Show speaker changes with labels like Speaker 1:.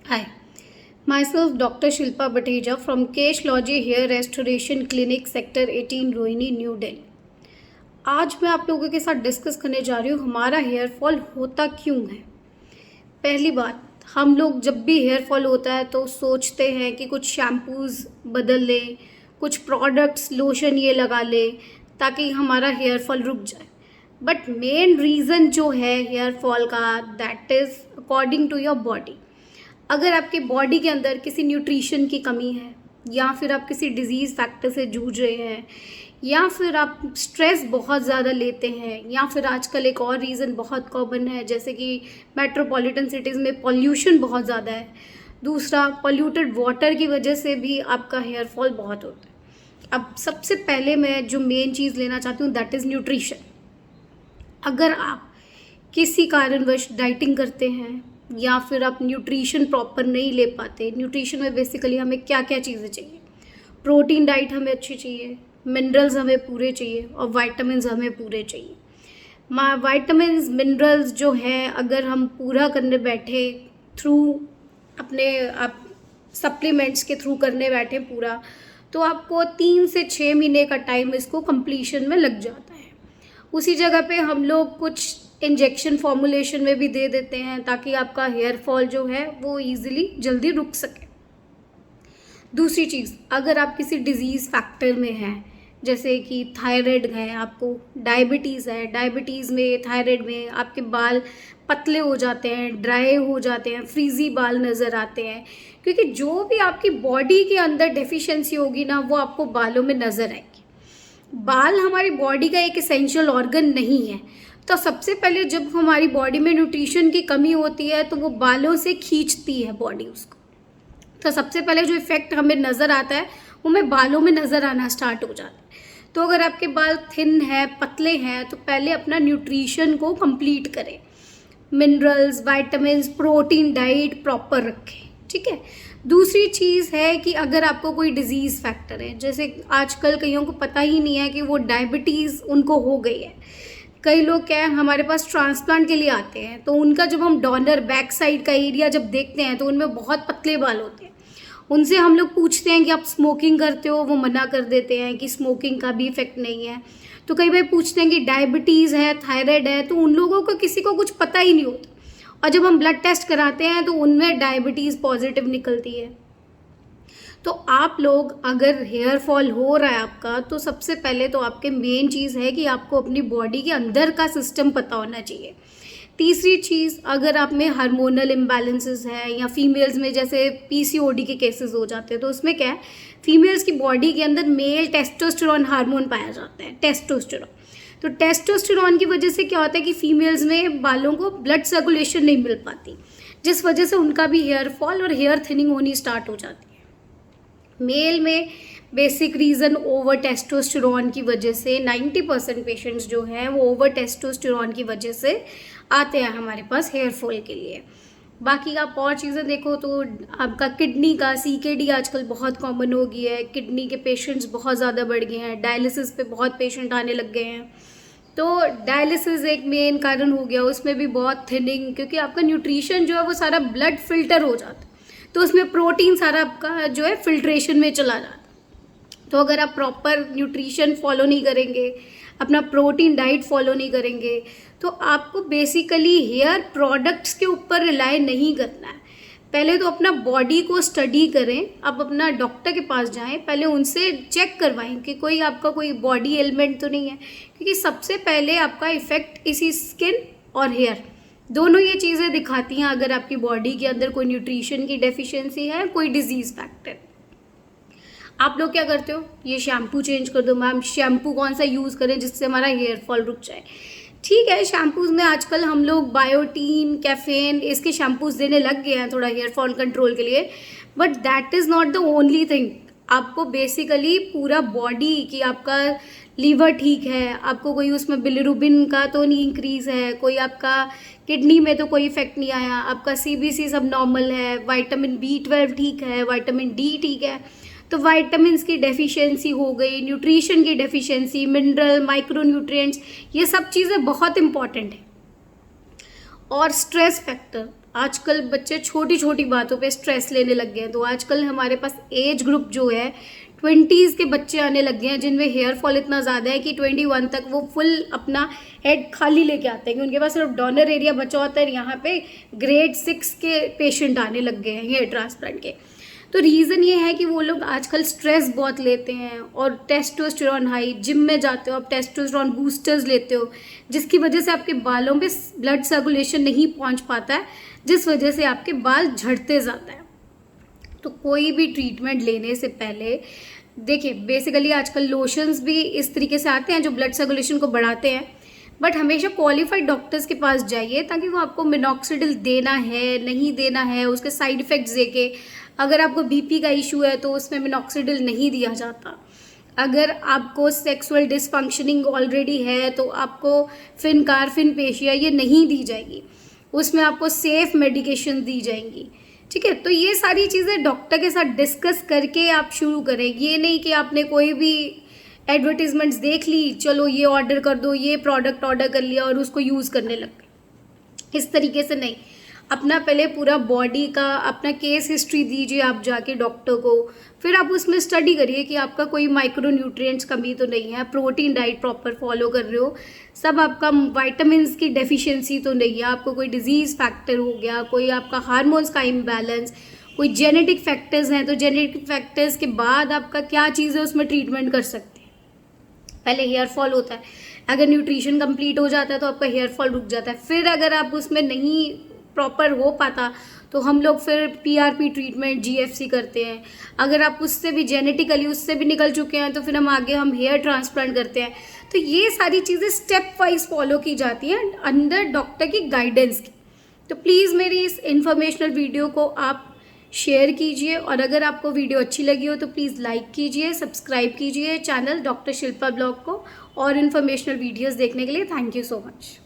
Speaker 1: Hi, myself Dr. Shilpa Bateja from Kesh Logi Hair Restoration Clinic Sector 18 Rohini new Delhi. आज मैं आप लोगों के साथ डिस्कस करने जा रही हूँ हमारा हेयर फॉल होता क्यों है। पहली बात, हम लोग जब भी हेयर फॉल होता है तो सोचते हैं कि कुछ शैम्पूज़ बदल लें, कुछ प्रोडक्ट्स लोशन ये लगा लें ताकि हमारा हेयर फॉल रुक जाए। बट मेन रीज़न जो है हेयर फॉल का, that is according to your body. अगर आपकी बॉडी के अंदर किसी न्यूट्रिशन की कमी है, या फिर आप किसी डिजीज़ फैक्टर से जूझ रहे हैं, या फिर आप स्ट्रेस बहुत ज़्यादा लेते हैं, या फिर आजकल एक और रीज़न बहुत कॉमन है जैसे कि मेट्रोपॉलिटन सिटीज़ में पॉल्यूशन बहुत ज़्यादा है। दूसरा, पॉल्यूटेड वाटर की वजह से भी आपका हेयर फॉल बहुत होता है। अब सबसे पहले मैं जो मेन चीज़ लेना चाहती हूँ दैट इज़ न्यूट्रिशन। अगर आप किसी कारणवश डाइटिंग करते हैं या फिर आप न्यूट्रिशन प्रॉपर नहीं ले पाते, न्यूट्रिशन में बेसिकली हमें क्या क्या चीज़ें चाहिए। प्रोटीन डाइट हमें अच्छी चाहिए, मिनरल्स हमें पूरे चाहिए और वाइटामिन हमें पूरे चाहिए। वाइटामिन मिनरल्स जो हैं अगर हम पूरा करने बैठे थ्रू अपने आप सप्लीमेंट्स के थ्रू करने बैठे पूरा, तो आपको 3 से 6 महीने का टाइम इसको कंप्लीशन में लग जाता है। उसी जगह पे हम लोग कुछ इंजेक्शन फॉर्मुलेशन में भी दे देते हैं ताकि आपका हेयर फॉल जो है वो ईजिली जल्दी रुक सके। दूसरी चीज़, अगर आप किसी डिजीज़ फैक्टर में हैं जैसे कि थायराइड है, आपको डायबिटीज़ है, डायबिटीज़ में थायराइड में आपके बाल पतले हो जाते हैं, ड्राई हो जाते हैं, फ्रीजी बाल नज़र आते हैं, क्योंकि जो भी आपकी बॉडी के अंदर डेफिशिएंसी होगी ना वो आपको बालों में नज़र आएगी। बाल हमारी बॉडी का एक एसेंशियल ऑर्गन नहीं है, तो सबसे पहले जब हमारी बॉडी में न्यूट्रिशन की कमी होती है तो वो बालों से खींचती है बॉडी उसको। तो सबसे पहले जो इफ़ेक्ट हमें नज़र आता है वो हमें बालों में नज़र आना स्टार्ट हो जाता है। तो अगर आपके बाल थिन है, पतले हैं, तो पहले अपना न्यूट्रिशन को कंप्लीट करें। Minerals, vitamin, protein diet proper रखें, ठीक है। दूसरी चीज़ है कि अगर आपको कोई डिजीज़ फैक्टर है, जैसे आजकल कईयों को पता ही नहीं है कि वो डायबिटीज़ उनको हो गई है। कई लोग क्या है हमारे पास ट्रांसप्लांट के लिए आते हैं, तो उनका जब हम डोनर बैक साइड का एरिया जब देखते हैं तो उनमें बहुत पतले बाल होते हैं। उनसे हम लोग पूछते हैं कि आप स्मोकिंग करते हो, वो मना कर देते हैं कि स्मोकिंग का भी इफेक्ट नहीं है। तो कई बार पूछते हैं कि डायबिटीज़ है, थायराइड है, तो उन लोगों को किसी को कुछ पता ही नहीं होता, और जब हम ब्लड टेस्ट कराते हैं तो उनमें डायबिटीज़ पॉजिटिव निकलती है। तो आप लोग अगर हेयर फॉल हो रहा है आपका, तो सबसे पहले तो आपके मेन चीज़ है कि आपको अपनी बॉडी के अंदर का सिस्टम पता होना चाहिए। तीसरी चीज़, अगर आप में हार्मोनल इम्बैलेंसेस है या फीमेल्स में जैसे पीसीओडी के केसेस हो जाते हैं, तो उसमें क्या है फीमेल्स की बॉडी के अंदर मेल टेस्टोस्टेरोन हार्मोन पाया जाता है, टेस्टोस्टेरोन। तो टेस्टोस्टेरोन की वजह से क्या होता है कि फीमेल्स में बालों को ब्लड सर्कुलेशन नहीं मिल पाती, जिस वजह से उनका भी हेयर फॉल और हेयर थिनिंग होनी स्टार्ट हो जाती है। मेल में बेसिक रीज़न ओवर टेस्टोस्टेरोन की वजह से 90% पेशेंट्स जो हैं वो ओवर टेस्टोस्टेरोन की वजह से आते हैं हमारे पास हेयर फॉल के लिए। बाकी आप और चीज़ें देखो तो आपका किडनी का सीकेडी आजकल बहुत कॉमन हो गई है, किडनी के पेशेंट्स बहुत ज़्यादा बढ़ गए हैं, डायलिसिस पे बहुत पेशेंट आने लग गए हैं। तो डायलिसिस एक मेन कारण हो गया, उसमें भी बहुत थिनिंग, क्योंकि आपका न्यूट्रिशन जो है वो सारा ब्लड फिल्टर हो जाता है, तो उसमें प्रोटीन सारा आपका जो है फिल्ट्रेशन में चला जाता है। तो अगर आप प्रॉपर न्यूट्रिशन फॉलो नहीं करेंगे, अपना प्रोटीन डाइट फॉलो नहीं करेंगे, तो आपको बेसिकली हेयर प्रोडक्ट्स के ऊपर रिलाय नहीं करना है। पहले तो अपना बॉडी को स्टडी करें, आप अपना डॉक्टर के पास जाएं, पहले उनसे चेक करवाएं कि कोई आपका कोई बॉडी एलिमेंट तो नहीं है, क्योंकि सबसे पहले आपका इफ़ेक्ट इसी स्किन और हेयर दोनों ये चीज़ें दिखाती हैं अगर आपकी बॉडी के अंदर कोई न्यूट्रिशन की डेफिशिएंसी है, कोई डिजीज़ फैक्टर। आप लोग क्या करते हो, ये शैम्पू चेंज कर दो मैम, शैम्पू कौन सा यूज़ करें जिससे हमारा हेयर फॉल रुक जाए। ठीक है, शैम्पूज़ में आजकल हम लोग बायोटीन, कैफेन इसके शैम्पूज़ देने लग गए हैं थोड़ा हेयर फॉल कंट्रोल के लिए, but that is not the only thing. आपको बेसिकली पूरा बॉडी की आपका लीवर ठीक है, आपको कोई उसमें बिलिरुबिन का तो नहीं इंक्रीज़ है, कोई आपका किडनी में तो कोई इफेक्ट नहीं आया, आपका सीबीसी सब नॉर्मल है, विटामिन B12 ठीक है, विटामिन डी ठीक है, तो वाइटामिन्स की डेफिशिएंसी हो गई, न्यूट्रिशन की डेफिशिएंसी, मिनरल, माइक्रो न्यूट्रिएंट्स, ये सब चीज़ें बहुत इंपॉर्टेंट है। और स्ट्रेस फैक्टर, आजकल बच्चे छोटी छोटी बातों पे स्ट्रेस लेने लग गए हैं। तो आजकल हमारे पास एज ग्रुप जो है 20s के बच्चे आने लग गए हैं, जिनमें हेयर फॉल इतना ज़्यादा है कि 21 तक वो फुल अपना हेड खाली लेके आते हैं कि उनके पास सिर्फ डोनर एरिया बचा होता है। यहाँ पे ग्रेड 6 के पेशेंट आने लग गए हैं हेयर ट्रांसप्लांट के। तो रीज़न ये है कि वो लोग आजकल स्ट्रेस बहुत लेते हैं और टेस्टोस्टेरोन हाई, जिम में जाते हो आप टेस्टोस्टेरोन बूस्टर्स लेते हो, जिसकी वजह से आपके बालों पे ब्लड सर्कुलेशन नहीं पहुंच पाता है, जिस वजह से आपके बाल झड़ते ज़्यादा है। तो कोई भी ट्रीटमेंट लेने से पहले देखिए, बेसिकली आजकल लोशंस भी इस तरीके से आते हैं जो ब्लड सर्कुलेशन को बढ़ाते हैं, बट हमेशा क्वालिफाइड डॉक्टर्स के पास जाइए ताकि वो आपको मिनॉक्सिडिल देना है नहीं देना है उसके साइड इफ़ेक्ट्स देके। अगर आपको बीपी का इशू है तो उसमें मिनॉक्सिडिल नहीं दिया जाता। अगर आपको सेक्सुअल डिसफंक्शनिंग ऑलरेडी है तो आपको फिनकारफिनपेशिया ये नहीं दी जाएगी, उसमें आपको सेफ मेडिकेशन दी जाएंगी। ठीक है, तो ये सारी चीज़ें डॉक्टर के साथ डिस्कस करके आप शुरू करें। ये नहीं कि आपने कोई भी एडवर्टीजमेंट्स देख ली, चलो ये ऑर्डर कर दो, ये प्रोडक्ट ऑर्डर कर लिया और उसको यूज़ करने लग गए। इस तरीके से नहीं, अपना पहले पूरा बॉडी का अपना केस हिस्ट्री दीजिए आप जाके डॉक्टर को, फिर आप उसमें स्टडी करिए कि आपका कोई माइक्रो न्यूट्रिएंट्स कमी तो नहीं है, प्रोटीन डाइट प्रॉपर फॉलो कर रहे हो, सब आपका विटामिन्स की डेफिशिएंसी तो नहीं है, आपको कोई डिजीज़ फैक्टर हो गया, कोई आपका हार्मोन्स का इम्बैलेंस, कोई जेनेटिक फैक्टर्स हैं, तो जेनेटिक फैक्टर्स के बाद आपका क्या चीज़ है उसमें ट्रीटमेंट कर सकते हैं। पहले हेयर फॉल होता है, अगर न्यूट्रिशन कंप्लीट हो जाता है तो आपका हेयर फॉल रुक जाता है। फिर अगर आप उसमें नहीं प्रॉपर हो पाता तो हम लोग फिर पीआरपी ट्रीटमेंट जीएफसी करते हैं। अगर आप उससे भी जेनेटिकली उससे भी निकल चुके हैं तो फिर हम हेयर ट्रांसप्लांट करते हैं। तो ये सारी चीज़ें स्टेप वाइज फॉलो की जाती हैं अंडर डॉक्टर की गाइडेंस की। तो प्लीज़ मेरी इस इंफॉर्मेशनल वीडियो को आप शेयर कीजिए, और अगर आपको वीडियो अच्छी लगी हो तो प्लीज़ लाइक कीजिए, सब्सक्राइब कीजिए चैनल डॉक्टर शिल्पा ब्लॉग को और इन्फॉर्मेशनल वीडियोज़ देखने के लिए। Thank you so much.